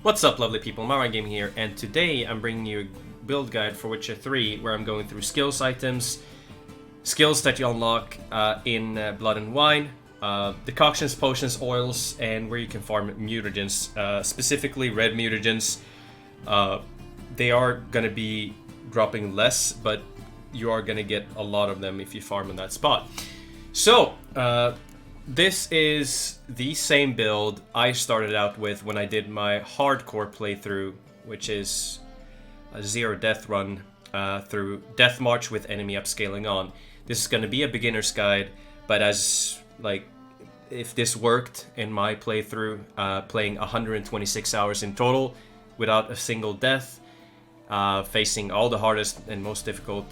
What's up, lovely people? Marwan Gaming here, and today I'm bringing you a build guide for Witcher 3, where I'm going through skills items, skills that you unlock in Blood and Wine, decoctions, potions, oils, and where you can farm mutagens, specifically red mutagens. They are going to be dropping less, but you are going to get a lot of them if you farm in that spot. So, this is the same build I started out with when I did my hardcore playthrough, which is a zero death run through Death March with enemy upscaling on. This is going to be a beginner's guide, but if this worked in my playthrough, playing 126 hours in total without a single death, facing all the hardest and most difficult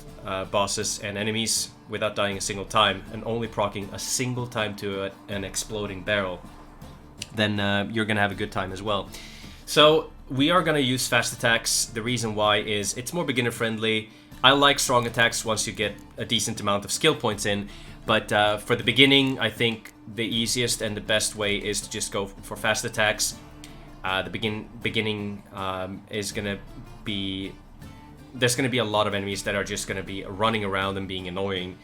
bosses and enemies without dying a single time, and only proccing a single time to an exploding barrel, then you're gonna have a good time as well. So we are gonna use fast attacks. The reason why is it's more beginner friendly. I like strong attacks once you get a decent amount of skill points in, but for the beginning, I think the easiest and the best way is to just go for fast attacks. The beginning is gonna be... There's going to be a lot of enemies that are just going to be running around and being annoying,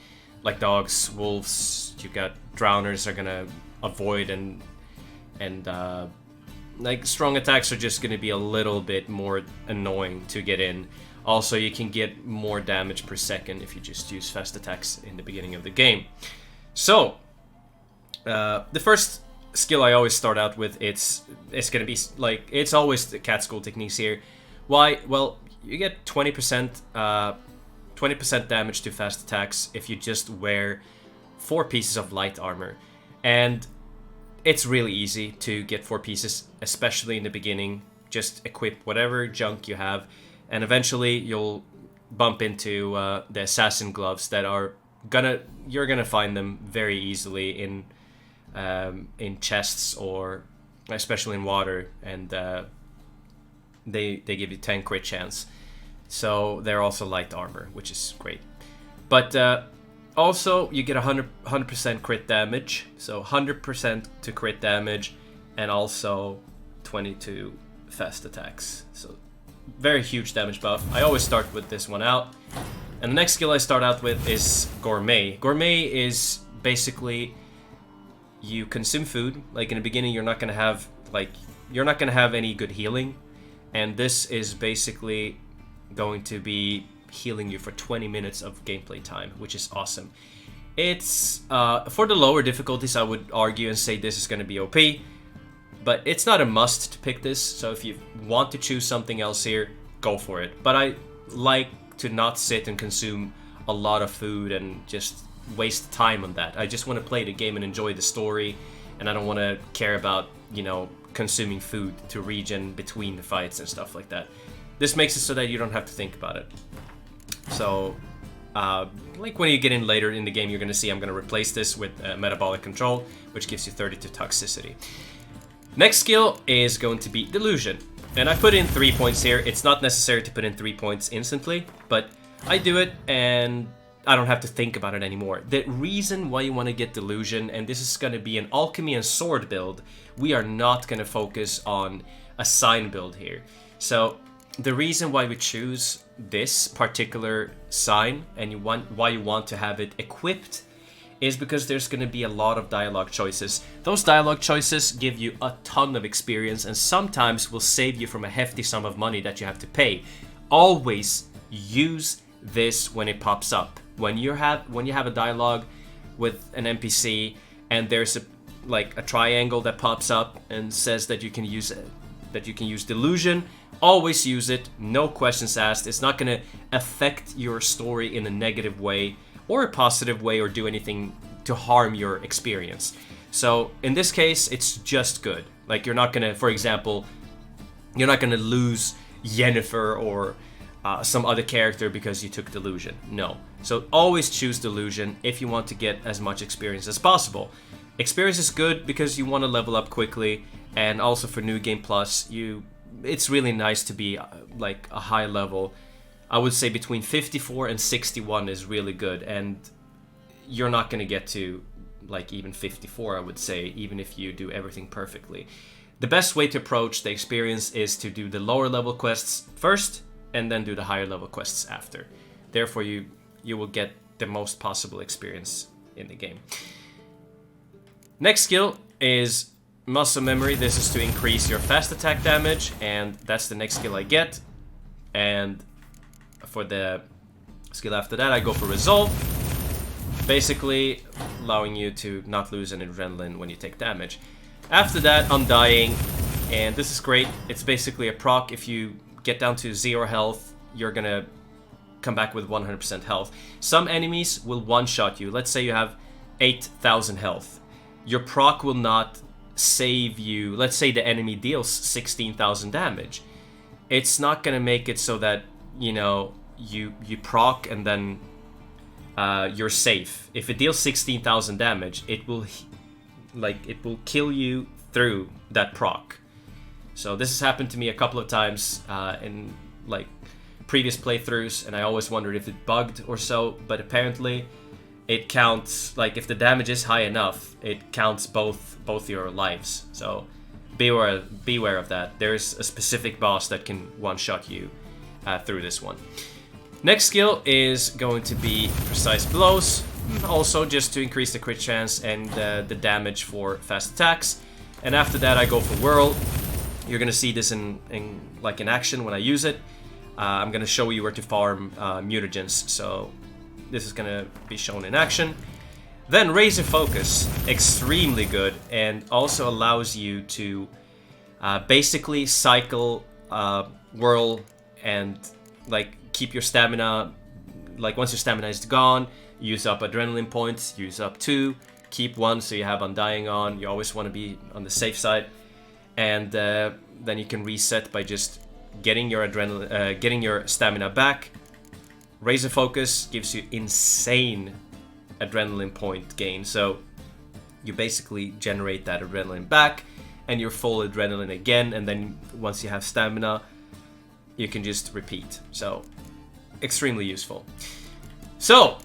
like dogs, wolves. You got drowners are going to avoid, and like strong attacks are just going to be a little bit more annoying to get in. Also, you can get more damage per second if you just use fast attacks in the beginning of the game. So the first skill I always start out with, it's going to be like, it's always the cat school techniques here. Why? Well, you get 20% damage to fast attacks if you just wear 4 pieces of light armor. And it's really easy to get 4 pieces, especially in the beginning. Just equip whatever junk you have, and eventually you'll bump into the assassin gloves that are you're gonna find them very easily in chests, or especially in water, and they give you 10 crit chance. So they're also light armor, which is great. But also you get 100% crit damage, so 100% to crit damage, and also 22 fast attacks. So very huge damage buff. I always start with this one out. And the next skill I start out with is Gourmet. Gourmet is basically, you consume food. Like in the beginning, you're not gonna have any good healing. And this is basically going to be healing you for 20 minutes of gameplay time, which is awesome. It's for the lower difficulties, I would argue and say this is going to be OP, but it's not a must to pick this. So if you want to choose something else here, go for it. But I like to not sit and consume a lot of food and just waste time on that. I just want to play the game and enjoy the story, and I don't want to care about, consuming food to regen between the fights and stuff like that. This makes it so that you don't have to think about it. So, like when you get in later in the game, you're going to see I'm going to replace this with Metabolic Control, which gives you 32 toxicity. Next skill is going to be Delusion. And I put in 3 points here. It's not necessary to put in 3 points instantly, but I do it and I don't have to think about it anymore. The reason why you want to get Delusion, and this is going to be an Alchemy and Sword build, we are not going to focus on a sign build here. So the reason why we choose this particular sign and why you want to have it equipped is because there's going to be a lot of dialogue choices. Those dialogue choices give you a ton of experience and sometimes will save you from a hefty sum of money that you have to pay. Always use this when it pops up. When you have a dialogue with an NPC and there's a triangle that pops up and says that you can use Delusion, always use it, no questions asked. It's not going to affect your story in a negative way or a positive way or do anything to harm your experience. So in this case, it's just good. Like, you're not going to, for example, you're not going to lose Yennefer or some other character because you took Delusion. No. So always choose Delusion if you want to get as much experience as possible. Experience is good because you want to level up quickly, and also for New Game Plus, it's really nice to be like a high level. I would say between 54 and 61 is really good, and you're not going to get to like even 54, I would say, even if you do everything perfectly. The best way to approach the experience is to do the lower level quests first and then do the higher level quests after. Therefore, you will get the most possible experience in the game. Next skill is muscle memory. This is to increase your fast attack damage, and that's the next skill I get. And for the skill after that, I go for resolve, basically allowing you to not lose an adrenaline when you take damage. After that, Undying, and this is great. It's basically a proc. If you get down to 0 health, you're gonna come back with 100% health. Some enemies will one-shot you. Let's say you have 8,000 health. Your proc will not save you. Let's say the enemy deals 16,000 damage. It's not gonna make it so that, you know, you proc and then you're safe. If it deals 16,000 damage, it will kill you through that proc. So this has happened to me a couple of times in like previous playthroughs, and I always wondered if it bugged or so, but apparently it counts, like if the damage is high enough, it counts both your lives. So beware of that. There's a specific boss that can one-shot you through this one. Next skill is going to be Precise Blows, also just to increase the crit chance and the damage for fast attacks. And after that, I go for Whirl. You're gonna see this in action when I use it. I'm gonna show you where to farm mutagens, so this is gonna be shown in action. Then Razor Focus, extremely good, and also allows you to basically cycle Whirl and like keep your stamina. Like once your stamina is gone, use up adrenaline points, use up 2, keep 1 so you have Undying on. You always want to be on the safe side, and then you can reset by just getting your adrenaline, getting your stamina back. Razor Focus gives you insane adrenaline point gain, so you basically generate that adrenaline back and your full adrenaline again, and then once you have stamina, you can just repeat. So extremely useful. So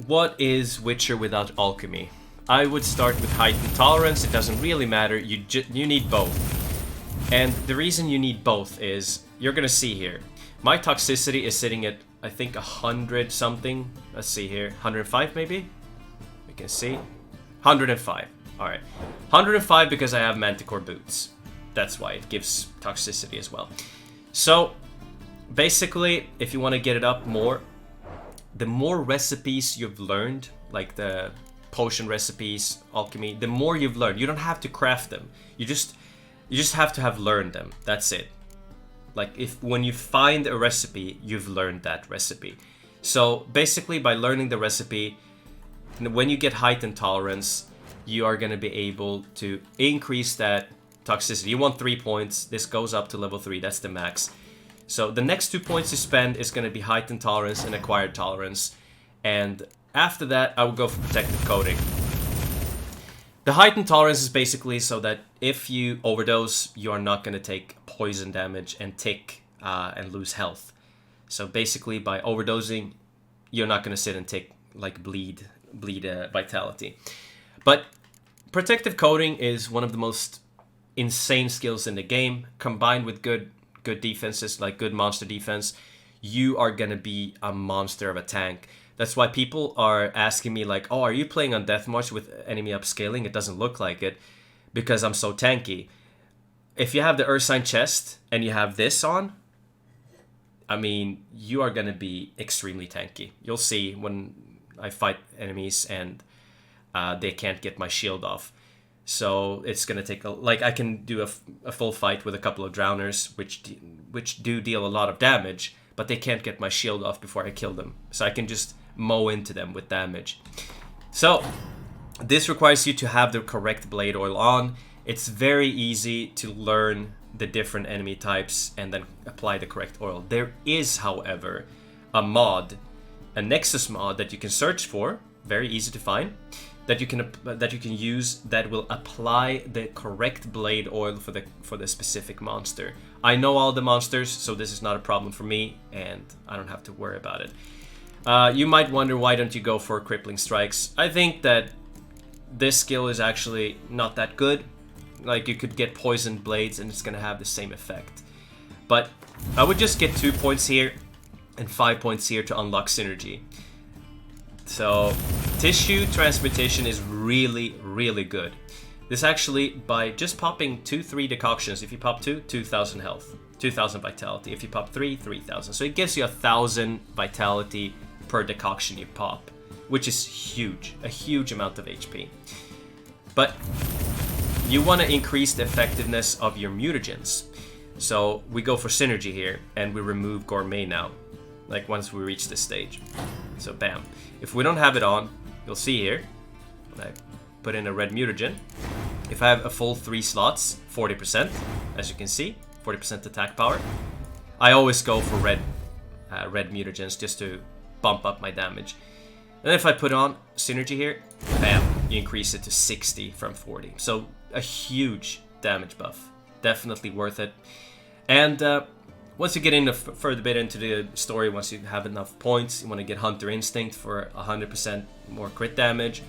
what is Witcher without Alchemy? I would start with Heightened Tolerance. It doesn't really matter, you need both. And the reason you need both is, you're gonna see here, my toxicity is sitting at, I think, 100 something. Let's see here, 105 maybe? We can see. 105. Alright. 105 because I have Manticore Boots. That's why it gives toxicity as well. So, basically, if you want to get it up more, the more recipes you've learned, like the potion recipes, alchemy, the more you've learned. You don't have to craft them. You just have to have learned them. That's it. Like, when you find a recipe, you've learned that recipe. So basically, by learning the recipe, when you get Heightened Tolerance, you are going to be able to increase that toxicity. You want 3 points. This goes up to level 3. That's the max. So the next 2 points you spend is going to be Heightened Tolerance and Acquired Tolerance. And after that, I will go for Protective Coating. The Heightened Tolerance is basically so that if you overdose, you are not going to take poison damage and tick and lose health. So basically, by overdosing, you're not going to sit and take like bleed vitality. But Protective Coating is one of the most insane skills in the game. Combined with good defenses, like good monster defense, you are going to be a monster of a tank. That's why people are asking me like, oh, are you playing on Deathmarch with enemy upscaling? It doesn't look like it, because I'm so tanky. If you have the Ursine chest and you have this on, I mean, you are going to be extremely tanky. You'll see when I fight enemies and they can't get my shield off. So it's going to take, I can do a full fight with a couple of drowners, which do deal a lot of damage, but they can't get my shield off before I kill them. So I can just mow into them with damage. So this requires you to have the correct blade oil on. It's very easy to learn the different enemy types and then apply the correct oil. There is, however, a Nexus mod that you can search for, very easy to find, that you can use, that will apply the correct blade oil for the specific monster. I know all the monsters, so this is not a problem for me, and I don't have to worry about it. You might wonder, why don't you go for Crippling Strikes? I think that this skill is actually not that good. Like, you could get poisoned blades and it's gonna have the same effect. But I would just get 2 points here and 5 points here to unlock synergy. So tissue transmutation is really, really good. This actually, by just popping 3 decoctions, if you pop 2, 2,000 health, 2,000 vitality. If you pop 3, 3,000. So it gives you 1,000 vitality per decoction you pop, which is huge, a huge amount of HP. But you want to increase the effectiveness of your mutagens. So we go for synergy here, and we remove gourmet now, like once we reach this stage. So bam. If we don't have it on, you'll see here, when I put in a red mutagen, if I have a full 3 slots, 40%, as you can see, 40% attack power. I always go for red mutagens just to bump up my damage. And if I put on synergy here, bam, you increase it to 60 from 40. So a huge damage buff. Definitely worth it. And once you get in further bit into the story, once you have enough points, you want to get Hunter Instinct for 100% more crit damage.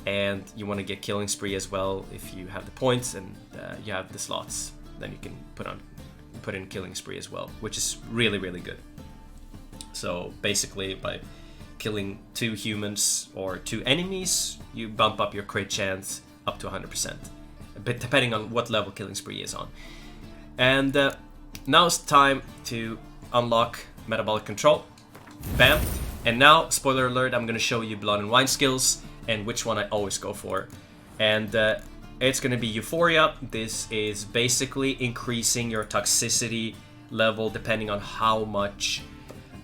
And you want to get Killing Spree as well if you have the points and you have the slots. Then you can put in Killing Spree as well, which is really, really good. So basically, by killing 2 humans or 2 enemies, you bump up your crit chance up to 100%, but depending on what level Killing Spree is on. And now it's time to unlock Metabolic Control. Bam. And now, spoiler alert, I'm going to show you Blood and Wine skills and which one I always go for. And it's going to be Euphoria. This is basically increasing your toxicity level depending on how much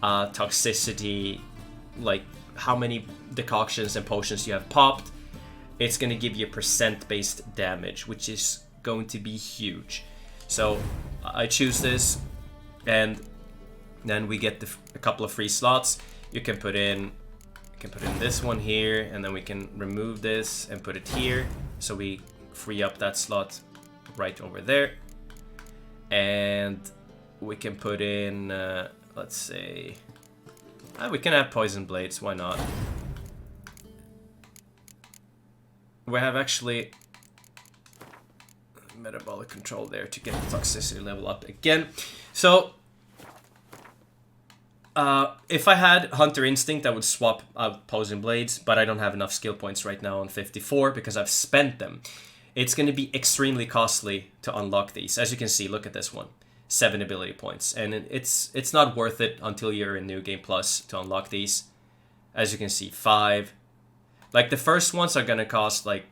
toxicity, like how many decoctions and potions you have popped. It's going to give you percent-based damage, which is going to be huge. So I choose this, and then we get a couple of free slots. You can put in this one here, and then we can remove this and put it here, so we free up that slot right over there. And we can put in, let's say, we can have poison blades. Why not? We have actually metabolic control there to get the toxicity level up again. So if I had Hunter Instinct, I would swap out poison blades, but I don't have enough skill points right now on 54 because I've spent them. It's going to be extremely costly to unlock these. As you can see, look at this one, 7 ability points, and it's not worth it until you're in New Game Plus to unlock these. As you can see, 5. Like the first ones are going to cost like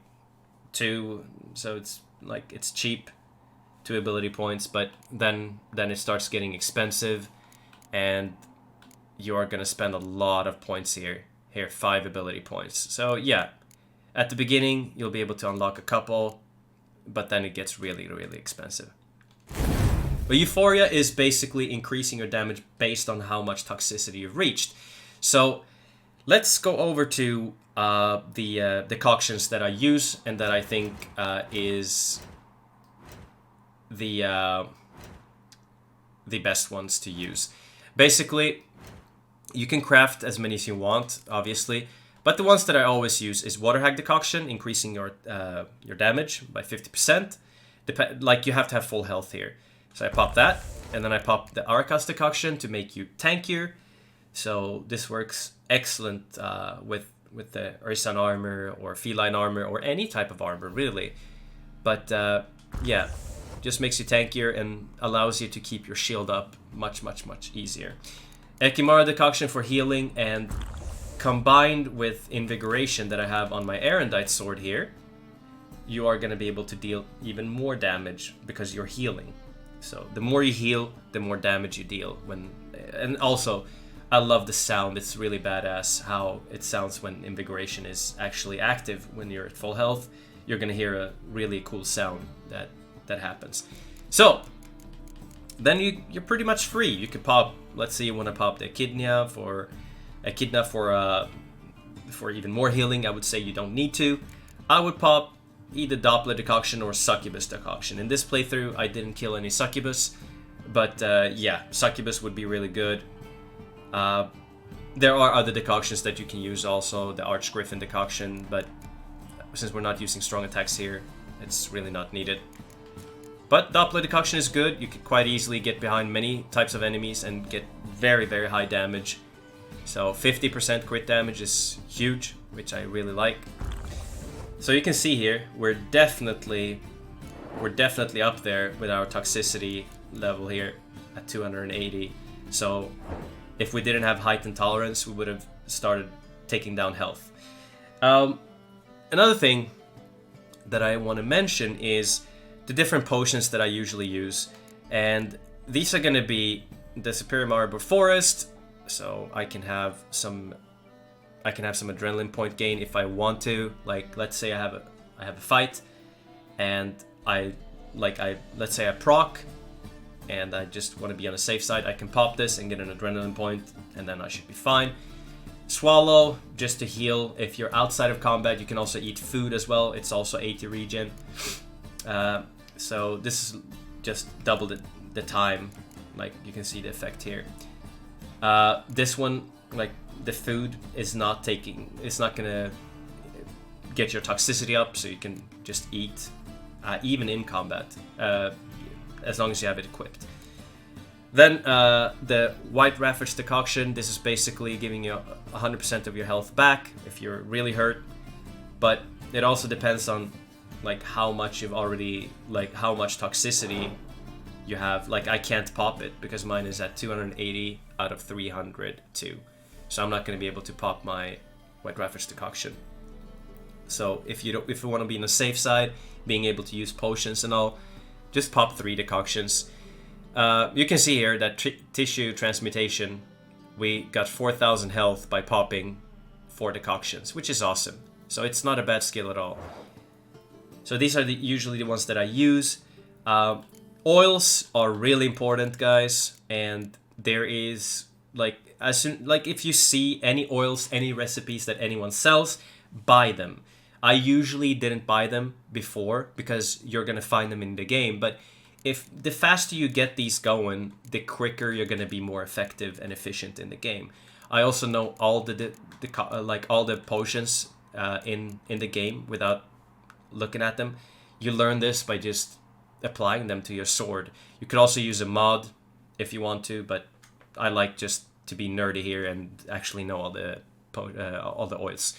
2, so it's cheap, 2 ability points, but then it starts getting expensive, and you are going to spend a lot of points here. Here, 5 ability points. So yeah, at the beginning you'll be able to unlock a couple, but then it gets really, really expensive. But Euphoria is basically increasing your damage based on how much toxicity you've reached. So let's go over to the decoctions that I use and that I think is the best ones to use. Basically, you can craft as many as you want, obviously, but the ones that I always use is Water Hag Decoction, increasing your damage by 50%. Like, you have to have full health here. So I pop that, and then I pop the Arakas Decoction to make you tankier. So this works excellent with the Ursan armor or feline armor or any type of armor, really. But yeah, just makes you tankier and allows you to keep your shield up much easier. Ekimara Decoction for healing, and combined with Invigoration that I have on my Erendite sword here, you are going to be able to deal even more damage because you're healing. So the more you heal, the more damage you deal. And also, I love the sound. It's really badass how it sounds when Invigoration is actually active. When you're at full health, you're going to hear a really cool sound that happens. So then you're pretty much free. You can pop, let's say you want to pop the Echidna for even more healing. I would say you don't need to. I would pop either Doppler Decoction or Succubus Decoction. In this playthrough, I didn't kill any Succubus, but yeah, Succubus would be really good. There are other decoctions that you can use also, the Archgriffin Decoction, but since we're not using strong attacks here, It's really not needed. But Doppler Decoction is good. You can quite easily get behind many types of enemies and get very, very high damage. So 50% crit damage is huge, which I really like. So you can see here, we're definitely up there with our toxicity level here at 280. So if we didn't have heightened tolerance, we would have started taking down health. Another thing that I want to mention is the different potions that I usually use, and these are going to be the Superior Marble Forest, so I can have some adrenaline point gain if I want to. Like, let's say I have a fight, and let's say I proc, and I just want to be on the safe side. I can pop this and get an adrenaline point, and then I should be fine. Swallow, just to heal. If you're outside of combat, you can also eat food as well. It's also 80 regen. So this is just double the time. Like, you can see the effect here. This one, like, the food is not gonna get your toxicity up, so you can just eat even in combat, as long as you have it equipped. Then the White Rafford's Decoction. This is basically giving you 100% of your health back if you're really hurt, but it also depends on like how much you've already, like how much toxicity you have. Like, I can't pop it because mine is at 280 out of 302, so I'm not going to be able to pop my White Rafford's Decoction. So if you want to be on the safe side, being able to use potions and all, just pop 3 decoctions. You can see here that tissue transmutation, we got 4,000 health by popping 4 decoctions, which is awesome. So it's not a bad skill at all. So these are usually the ones that I use. Oils are really important, guys, and there is if you see any oils, any recipes that anyone sells, buy them. I usually didn't buy them before because you're gonna find them in the game, but if the faster you get these going, the quicker you're gonna be more effective and efficient in the game. I also know all the potions in the game without looking at them. You learn this by just applying them to your sword. You could also use a mod if you want to, but I like just to be nerdy here and actually know all the oils.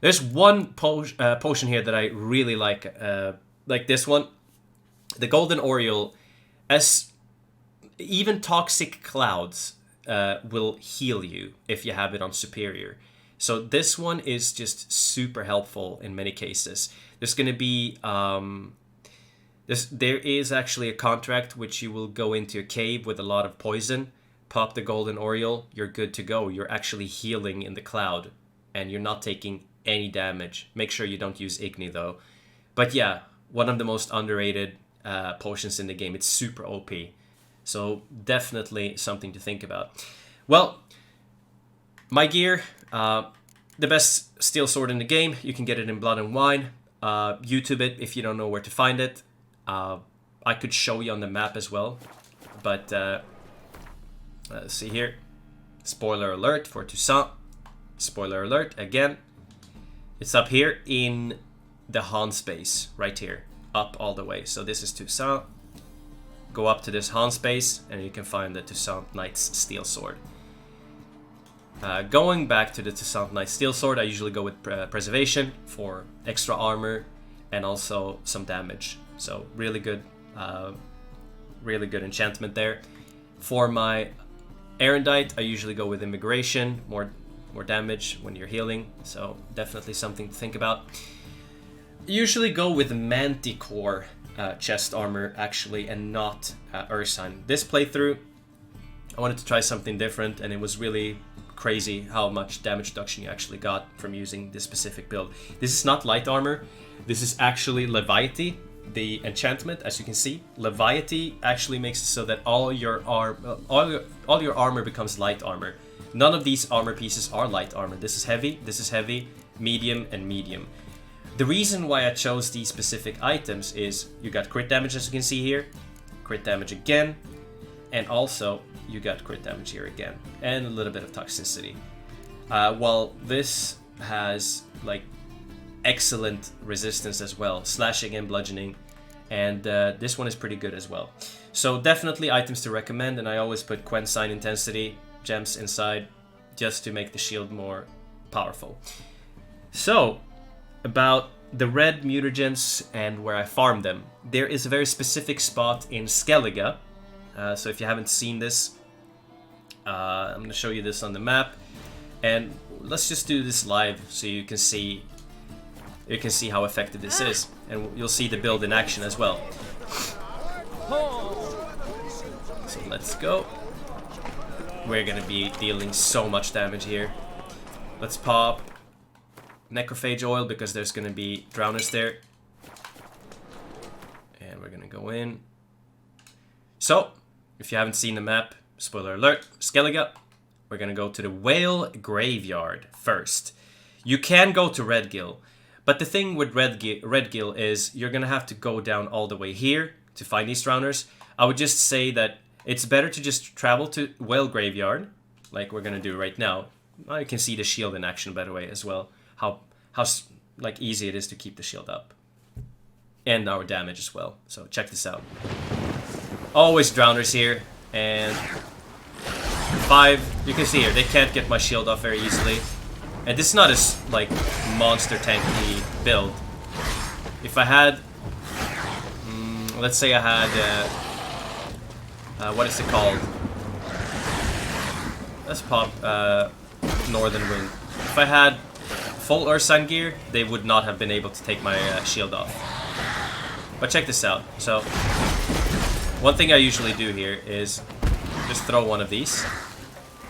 There's one potion here that I really like this one. The Golden Oriole, as even toxic clouds will heal you if you have it on Superior. So this one is just super helpful in many cases. There's going to be there is actually a contract which you will go into a cave with a lot of poison, pop the Golden Oriole, you're good to go. You're actually healing in the cloud, and you're not taking any damage. Make sure you don't use Igni though. But yeah, one of the most underrated potions in the game. It's super OP, so definitely something to think about. Well, my gear, the best steel sword in the game. You can get it in Blood and Wine. YouTube it if you don't know where to find it. I could show you on the map as well, but let's see here. Spoiler alert for Toussaint. Spoiler alert again. It's up here in the Han space, right here, up all the way. So this is Toussaint. Go up to this Han space, and you can find the Toussaint Knight's Steel Sword. Going back to the Toussaint Knight's Steel Sword, I usually go with Preservation for extra armor and also some damage. So really good enchantment there. For my Erendite, I usually go with Immigration, more damage when you're healing. So definitely something to think about. Usually go with Manticore chest armor actually, and not Ursine. This playthrough, I wanted to try something different, and it was really crazy how much damage reduction you actually got from using this specific build. This is not light armor. This is actually Leviathy, the enchantment. As you can see, Leviathy actually makes it so that all your armor becomes light armor. None of these armor pieces are light armor. This is heavy, medium, and medium. The reason why I chose these specific items is you got crit damage, as you can see here, crit damage again, and also you got crit damage here again, and a little bit of toxicity. While this has like excellent resistance as well, slashing and bludgeoning, and this one is pretty good as well. So definitely items to recommend, and I always put Quen Sign Intensity gems inside just to make the shield more powerful. So, about the red mutagens and where I farm them. There is a very specific spot in Skellige. So if you haven't seen this, I'm going to show you this on the map. And let's just do this live so you can see how effective this is. And you'll see the build in action as well. So let's go. We're going to be dealing so much damage here. Let's pop Necrophage Oil because there's going to be drowners there. And we're going to go in. So, if you haven't seen the map, spoiler alert, Skellige, we're going to go to the Whale Graveyard first. You can go to Redgill, but the thing with Redgill is you're going to have to go down all the way here to find these drowners. I would just say that it's better to just travel to Whale Graveyard, like we're going to do right now. You can see the shield in action, by the way, as well. How like easy it is to keep the shield up. And our damage as well. So check this out. Always drowners here. And 5, you can see here, they can't get my shield off very easily. And this is not a like monster tanky build. If I had, let's say I had, what is it called? Let's pop Northern Wind. If I had full Ursan gear, they would not have been able to take my shield off. But check this out. So, one thing I usually do here is just throw one of these.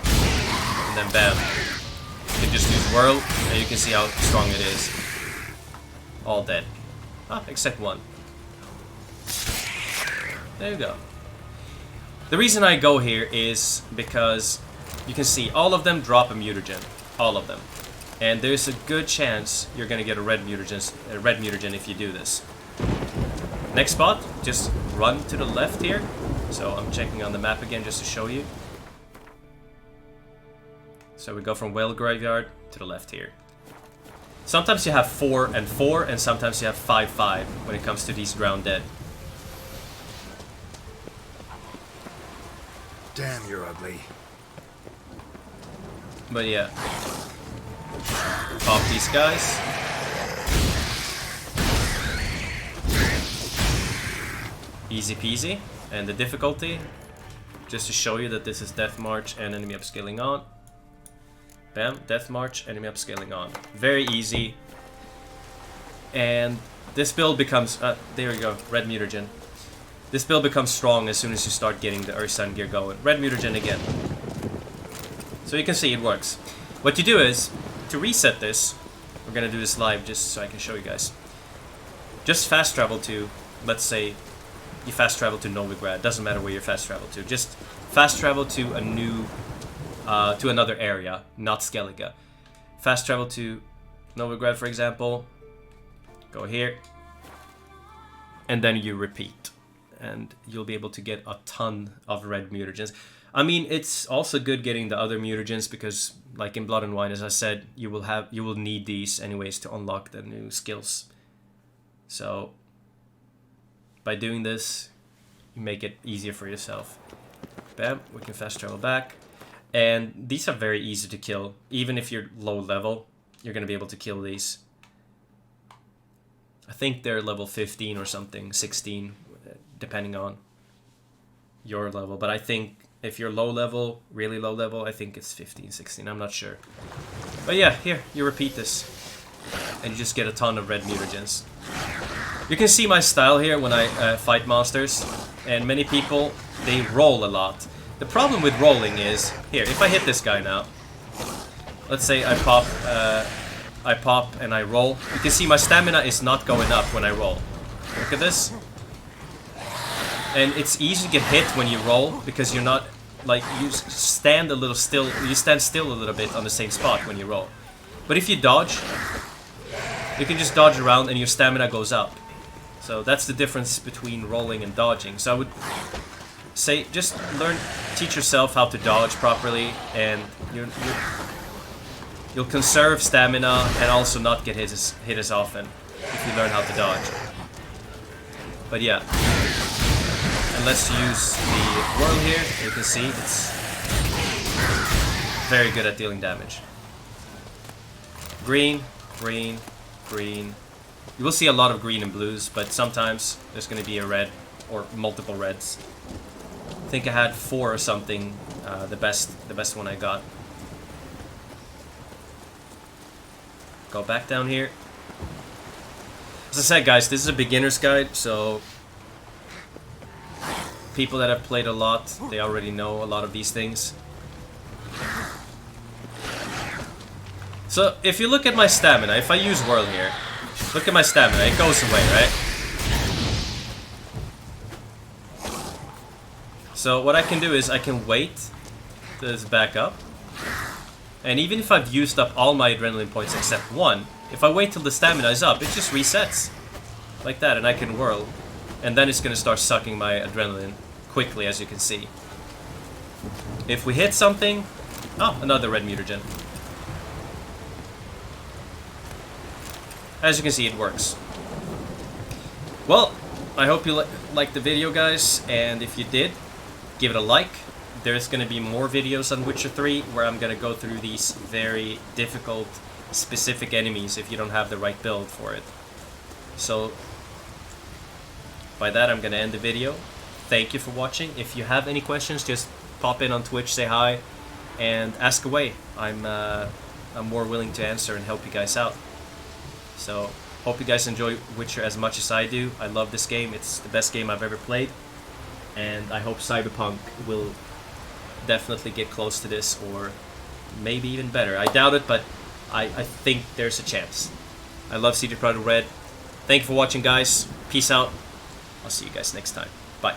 And then bam. You can just use Whirl, and you can see how strong it is. All dead. Ah, except one. There you go. The reason I go here is because you can see all of them drop a mutagen. All of them. And there's a good chance you're gonna get a red mutagen if you do this. Next spot, just run to the left here. So I'm checking on the map again just to show you. So we go from Whale Graveyard to the left here. Sometimes you have 4 and 4, and sometimes you have 5-5 when it comes to these drowned dead. Damn, you're ugly. But yeah. Pop these guys. Easy peasy. And the difficulty, just to show you that this is Death March and enemy upscaling on. Bam, Death March, enemy upscaling on. Very easy. And this build becomes, there we go, red mutagen. This build becomes strong as soon as you start getting the Ursan gear going. Red mutagen again. So you can see it works. What you do is, to reset this, we're gonna do this live just so I can show you guys. Just fast travel to, let's say, you fast travel to Novigrad. Doesn't matter where you fast travel to. Just fast travel to a new, to another area, not Skellige. Fast travel to Novigrad, for example. Go here, and then you repeat, and you'll be able to get a ton of red mutagens. I mean, it's also good getting the other mutagens because, like in Blood and Wine, as I said, you will need these anyways to unlock the new skills. So, by doing this, you make it easier for yourself. Bam, we can fast travel back. And these are very easy to kill. Even if you're low level, you're going to be able to kill these. I think they're level 15 or something, 16, depending on your level. But I think if you're low level, really low level, I think it's 15, 16, I'm not sure. But yeah, here, you repeat this. And you just get a ton of red mutagens. You can see my style here when I fight monsters, and many people, they roll a lot. The problem with rolling is, here, if I hit this guy now, let's say I pop and I roll, you can see my stamina is not going up when I roll. Look at this. And it's easy to get hit when you roll, because you're not, like, you stand a little still, you stand still a little bit on the same spot when you roll. But if you dodge, you can just dodge around and your stamina goes up. So that's the difference between rolling and dodging. So I would say just teach yourself how to dodge properly, and You'll conserve stamina and also not get hit as often if you learn how to dodge. But yeah, and let's use the whirl here. You can see it's very good at dealing damage. Green, green, green. You will see a lot of green and blues, but sometimes there's going to be a red or multiple reds. I think I had 4 or something. The best one I got. Go back down here. As I said, guys, this is a beginner's guide, so people that have played a lot, they already know a lot of these things. So if you look at my stamina, if I use whirl here, look at my stamina, it goes away, right? So what I can do is I can wait till it's back up. And even if I've used up all my adrenaline points except 1, if I wait till the stamina is up, it just resets. Like that, and I can whirl. And then it's going to start sucking my adrenaline quickly, as you can see. If we hit something... Oh, another red mutagen. As you can see, it works. Well, I hope you liked the video, guys. And if you did, give it a like. There's going to be more videos on Witcher 3 where I'm going to go through these very difficult, specific enemies if you don't have the right build for it. So, by that, I'm going to end the video. Thank you for watching. If you have any questions, just pop in on Twitch, say hi, and ask away. I'm more willing to answer and help you guys out. So, hope you guys enjoy Witcher as much as I do. I love this game. It's the best game I've ever played. And I hope Cyberpunk will definitely get close to this, or maybe even better. I doubt it, but I think there's a chance. I love CD Projekt Red. Thank you for watching, guys. Peace out. I'll see you guys next time. Bye.